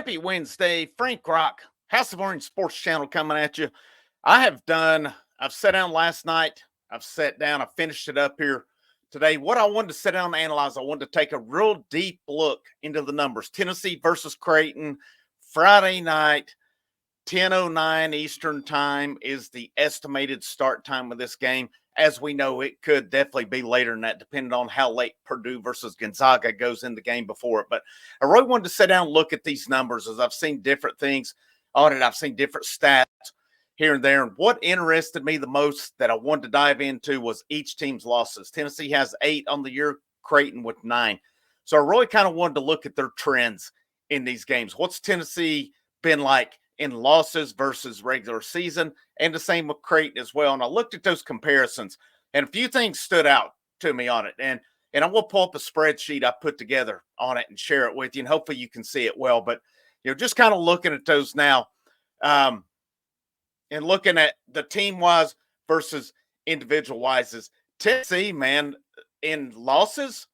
Happy Wednesday. Frank Rock, House of Orange Sports Channel coming at you. I've sat down last night. I finished it up here today. What I wanted to sit down and analyze, I wanted to take a real deep look into the numbers. Tennessee versus Creighton, Friday night, 10:09 Eastern time is the estimated start time of this game. As we know, it could definitely be later than that, depending on how late Purdue versus Gonzaga goes in the game before it. But I really wanted to sit down and look at these numbers as I've seen different things on it. I've seen different stats here and there. And what interested me the most that I wanted to dive into was each team's losses. Tennessee has 8 on the year, Creighton with 9. So I really kind of wanted to look at their trends in these games. What's Tennessee been like in losses versus regular season, and the same with Creighton as well. And I looked at those comparisons, and a few things stood out to me on it. And I will pull up a spreadsheet I put together on it and share it with you, and hopefully you can see it well. But just kind of looking at those now, and looking at the team wise versus individual wise, is Tennessee, man, in losses,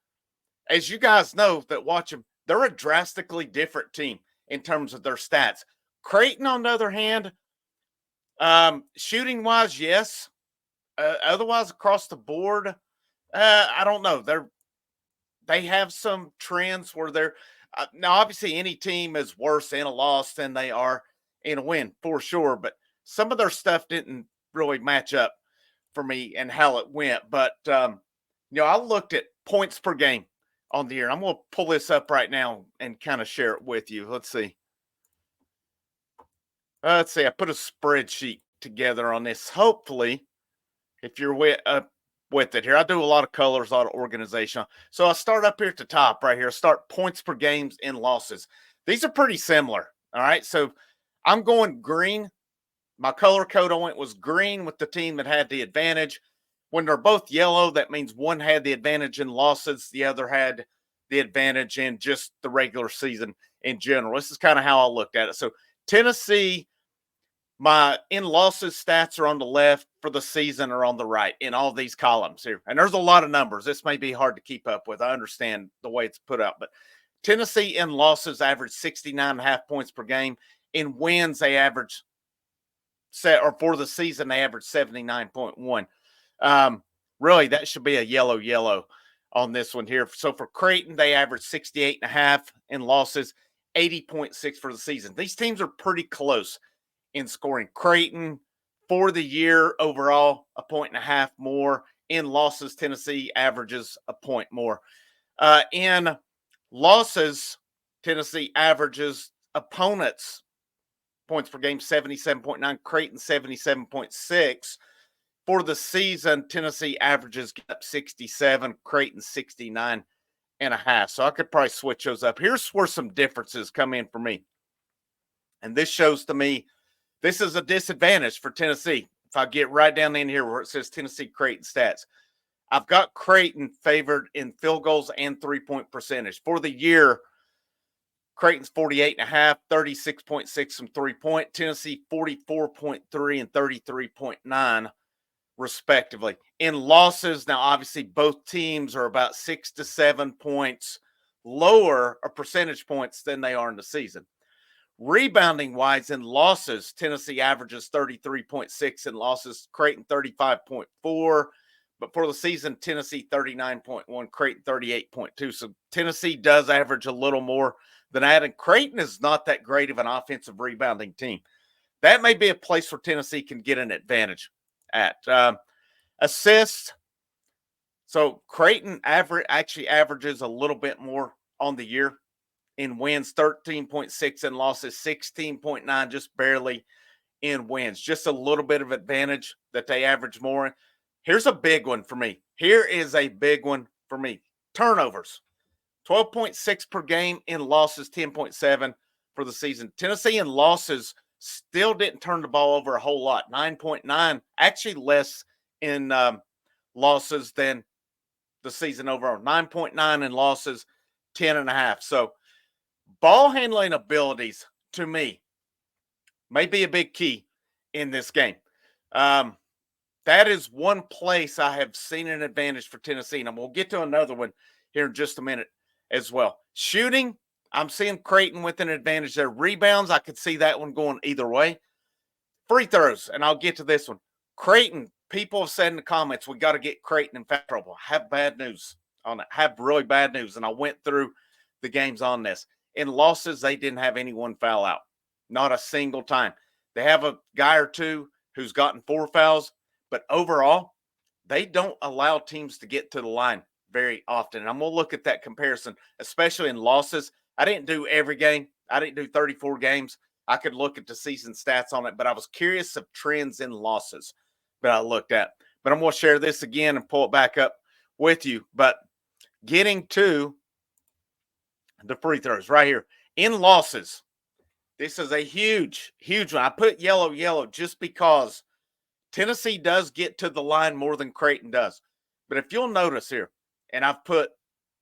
as you guys know that watch them, they're a drastically different team in terms of their stats. Creighton, on the other hand, shooting wise, yes. Otherwise, across the board, I don't know. They have some trends where they're now. Obviously, any team is worse in a loss than they are in a win, for sure. But some of their stuff didn't really match up for me and how it went. But I looked at points per game on the year. I'm going to pull this up right now and kind of share it with you. Let's see. I put a spreadsheet together on this. Hopefully, if you're with it here, I do a lot of colors, a lot of organization. So I start up here at the top right here. Start points per games in losses. These are pretty similar. All right. So I'm going green. My color code I went was green with the team that had the advantage. When they're both yellow, that means one had the advantage in losses, the other had the advantage in just the regular season in general. This is kind of how I looked at it. So Tennessee, my in losses stats are on the left, for the season are on the right in all these columns here. And there's a lot of numbers. This may be hard to keep up with. I understand the way it's put out, but Tennessee in losses average 69.5 points per game. In wins, they average for the season, they average 79.1. Really, that should be a yellow on this one here. So for Creighton, they average 68.5 in losses, 80.6 for the season. These teams are pretty close in scoring. Creighton for the year overall, 1.5 more. In losses, Tennessee averages a point more. In losses, Tennessee averages opponents' points per game 77.9, Creighton 77.6. For the season, Tennessee averages up 67, Creighton 69.5. So I could probably switch those up. Here's where some differences come in for me. And this shows to me this is a disadvantage for Tennessee. If I get right down in here where it says Tennessee Creighton stats, I've got Creighton favored in field goals and 3-point percentage. For the year, Creighton's 48.5, 36.6 from 3-point. Tennessee 44.3 and 33.9, respectively. In losses, now obviously both teams are about 6 to 7 points lower or percentage points than they are in the season. Rebounding wise, in losses, Tennessee averages 33.6 in losses, Creighton 35.4. But for the season, Tennessee 39.1, Creighton 38.2. So Tennessee does average a little more than that. And Creighton is not that great of an offensive rebounding team. That may be a place where Tennessee can get an advantage at. Assists. So Creighton actually averages a little bit more on the year. In wins, 13.6, in losses, 16.9, just barely in wins. Just a little bit of advantage that they average more. Here's a big one for me. Turnovers, 12.6 per game. In losses, 10.7 for the season. Tennessee in losses still didn't turn the ball over a whole lot. 9.9, actually less in losses than the season overall. 9.9 in losses, 10.5. So ball handling abilities, to me, may be a big key in this game. That is one place I have seen an advantage for Tennessee. And we'll get to another one here in just a minute as well. Shooting, I'm seeing Creighton with an advantage there. Rebounds, I could see that one going either way. Free throws, and I'll get to this one. Creighton, people have said in the comments, we got to get Creighton in foul trouble. Have bad news on it. Have really bad news. And I went through the games on this. In losses, they didn't have anyone foul out. Not a single time. They have a guy or two who's gotten 4 fouls, but overall, they don't allow teams to get to the line very often. And I'm going to look at that comparison, especially in losses. I didn't do every game. I didn't do 34 games. I could look at the season stats on it, but I was curious of trends in losses that I looked at. But I'm going to share this again and pull it back up with you. But getting to the free throws right here. In losses, this is a huge, huge one. I put yellow just because Tennessee does get to the line more than Creighton does. But if you'll notice here, and I've put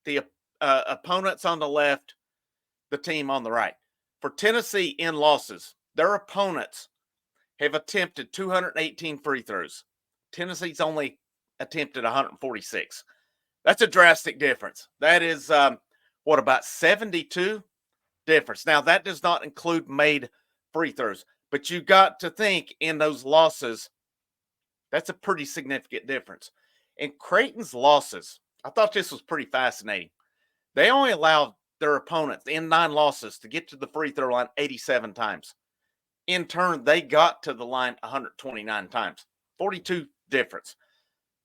the opponents on the left, the team on the right. For Tennessee in losses, their opponents have attempted 218 free throws. Tennessee's only attempted 146. That's a drastic difference. That is, about 72 difference. Now, that does not include made free throws, but you got to think in those losses, that's a pretty significant difference. In Creighton's losses, I thought this was pretty fascinating. They only allowed their opponents in 9 losses to get to the free throw line 87 times. In turn, they got to the line 129 times, 42 difference.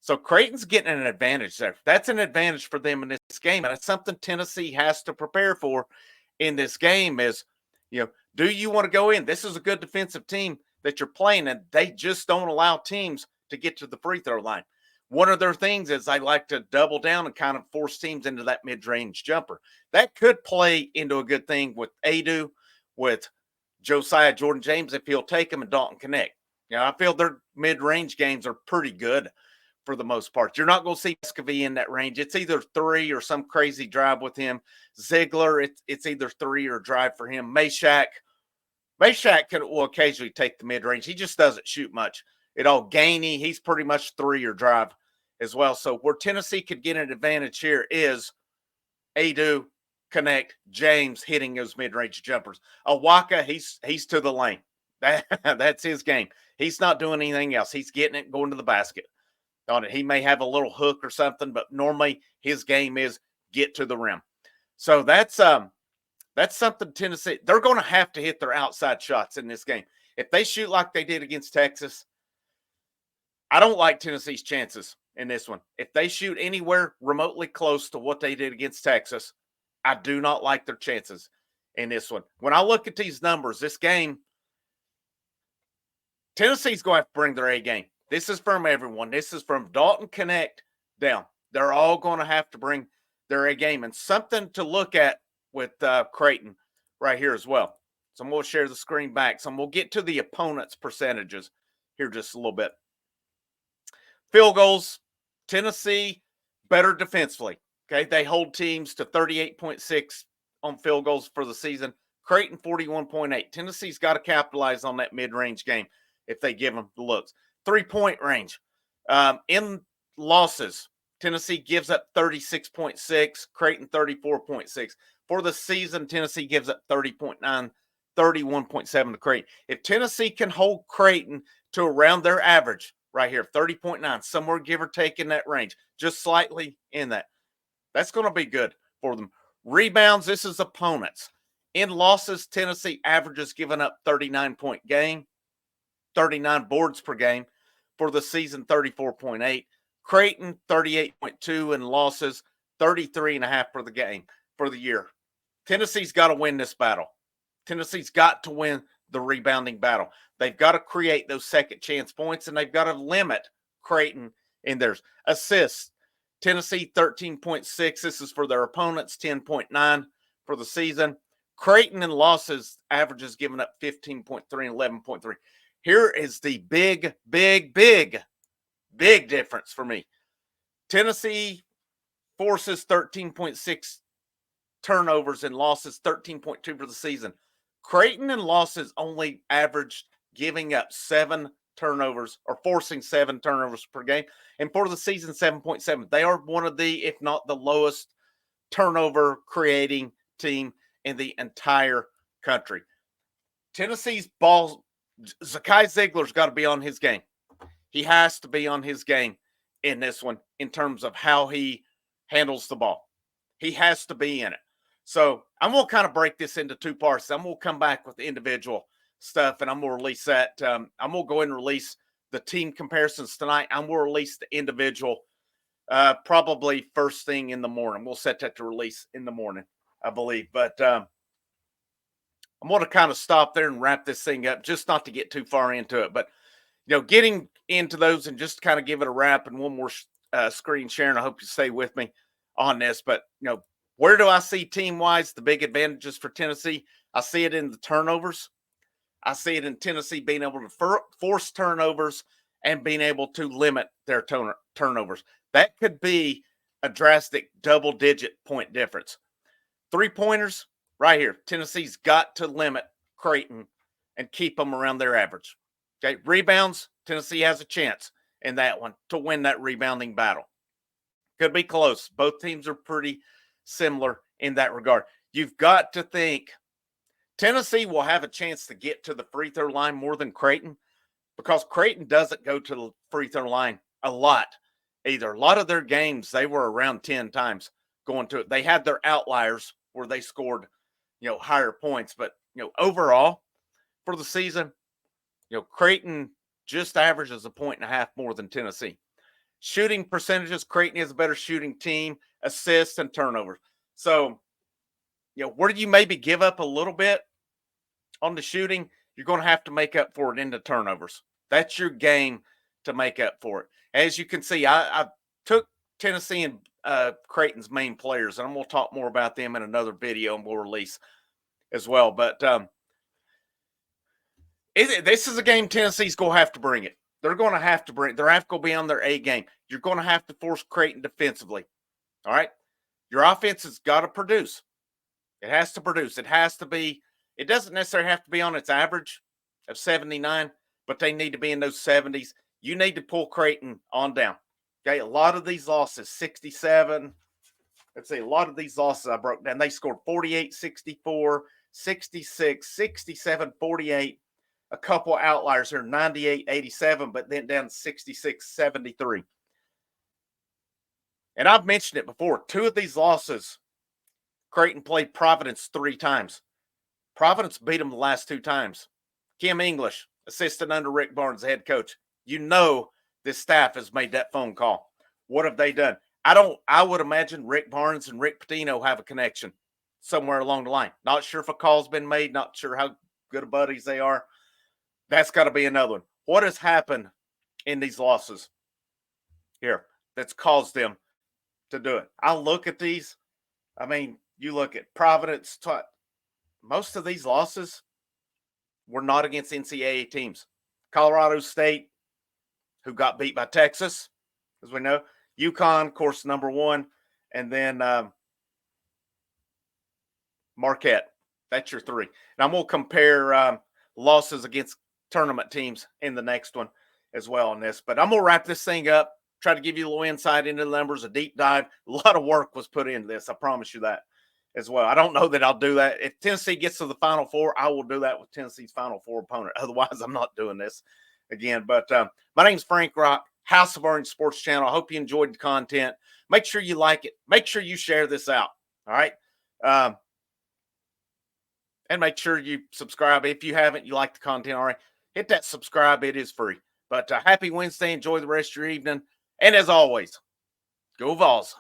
So Creighton's getting an advantage there. That's an advantage for them in this game. And it's something Tennessee has to prepare for in this game is, do you want to go in? This is a good defensive team that you're playing, and they just don't allow teams to get to the free throw line. One of their things is they like to double down and kind of force teams into that mid-range jumper. That could play into a good thing with Adu, with Josiah Jordan James, if he'll take them, and Dalton Connect. I feel their mid-range games are pretty good for the most part. You're not going to see Muscovy in that range. It's either 3 or some crazy drive with him. Ziegler, it's either 3 or drive for him. Meshack will occasionally take the mid-range. He just doesn't shoot much at all. Gainey, he's pretty much 3 or drive as well. So where Tennessee could get an advantage here is Adu, Connect, James hitting those mid-range jumpers. Awaka, he's to the lane. That's his game. He's not doing anything else. He's getting it, going to the basket on it. He may have a little hook or something, but normally his game is get to the rim. So that's something Tennessee, they're going to have to hit their outside shots in this game. If they shoot like they did against Texas, I don't like Tennessee's chances in this one. If they shoot anywhere remotely close to what they did against Texas, I do not like their chances in this one. When I look at these numbers, this game, Tennessee's going to have to bring their A game. This is from everyone. This is from Dalton Connect down. They're all going to have to bring their A game. And something to look at with Creighton right here as well. So I'm going to share the screen back. So we'll get to the opponent's percentages here just a little bit. Field goals, Tennessee better defensively. Okay, they hold teams to 38.6 on field goals for the season. Creighton 41.8. Tennessee's got to capitalize on that mid-range game if they give them the looks. 3-point range. In losses, Tennessee gives up 36.6, Creighton 34.6. For the season, Tennessee gives up 30.9, 31.7 to Creighton. If Tennessee can hold Creighton to around their average right here, 30.9, somewhere give or take in that range, just slightly in that, that's going to be good for them. Rebounds, this is opponents. In losses, Tennessee averages giving up 39-point game, 39 boards per game. For the season, 34.8. Creighton, 38.2 in losses, 33.5 for the game for the year. Tennessee's got to win this battle. Tennessee's got to win the rebounding battle. They've got to create those second chance points, and they've got to limit Creighton in theirs. Assists, Tennessee 13.6. This is for their opponents, 10.9 for the season. Creighton in losses averages giving up 15.3 and 11.3. Here is the big difference for me. Tennessee forces 13.6 turnovers and losses, 13.2 for the season. Creighton in losses only averaged giving up 7 turnovers or forcing 7 turnovers per game. And for the season, 7.7. They are one of the, if not the lowest turnover creating team in the entire country. Tennessee's ball, Zakai Ziegler's got to be on his game. He has to be on his game in this one in terms of how he handles the ball. He has to be in it. So I'm going to kind of break this into two parts. I'm going to come back with the individual stuff, and I'm going to release that. I'm going to go ahead and release the team comparisons tonight. I'm going to release the individual probably first thing in the morning. We'll set that to release in the morning, I believe. But I'm going to kind of stop there and wrap this thing up, just not to get too far into it. But, getting into those and just kind of give it a wrap and one more screen sharing. I hope you stay with me on this. But, where do I see team-wise the big advantages for Tennessee? I see it in the turnovers. I see it in Tennessee being able to force turnovers and being able to limit their turnovers. That could be a drastic double-digit point difference. Three-pointers, right here. Tennessee's got to limit Creighton and keep them around their average. Okay, rebounds, Tennessee has a chance in that one to win that rebounding battle. Could be close. Both teams are pretty similar in that regard. You've got to think Tennessee will have a chance to get to the free throw line more than Creighton because Creighton doesn't go to the free throw line a lot either. A lot of their games, they were around 10 times going to it. They had their outliers where they scored, higher points. But, overall for the season, Creighton just averages 1.5 points more than Tennessee. Shooting percentages, Creighton is a better shooting team, assists and turnovers. So, where do you maybe give up a little bit on the shooting? You're going to have to make up for it in the turnovers. That's your game to make up for it. As you can see, I took Tennessee and Creighton's main players, and I'm going to talk more about them in another video and we'll release as well. But this is a game Tennessee's going to have to bring it. They're going to have to bring. They're going to be on their A game. You're going to have to force Creighton defensively. All right, your offense has got to produce. It has to produce. It has to be. It doesn't necessarily have to be on its average of 79, but they need to be in those 70s. You need to pull Creighton on down. Okay, a lot of these losses, 67. Let's see, a lot of these losses I broke down. They scored 48, 64, 66, 67, 48. A couple outliers here, 98, 87, but then down to 66, 73. And I've mentioned it before. Two of these losses, Creighton played Providence 3 times. Providence beat them the last 2 times. Kim English, assistant under Rick Barnes, the head coach. This staff has made that phone call. What have they done? I would imagine Rick Barnes and Rick Pitino have a connection somewhere along the line. Not sure if a call's been made. Not sure how good of buddies they are. That's got to be another one. What has happened in these losses here that's caused them to do it? I look at these. I mean, you look at Providence. Most of these losses were not against NCAA teams. Colorado State, who got beat by Texas, as we know. UConn, of course, number 1. And then Marquette. That's your 3. And I'm going to compare losses against tournament teams in the next one as well on this. But I'm going to wrap this thing up, try to give you a little insight into the numbers, a deep dive. A lot of work was put into this. I promise you that as well. I don't know that I'll do that. If Tennessee gets to the Final Four, I will do that with Tennessee's Final Four opponent. Otherwise, I'm not doing this again. But my name's Frank Rock, House of Orange Sports Channel. I hope you enjoyed the content. Make sure you like it. Make sure you share this out. All right. And make sure you subscribe. If you haven't, you like the content already, hit that subscribe. It is free. But happy Wednesday. Enjoy the rest of your evening. And as always, go Vols.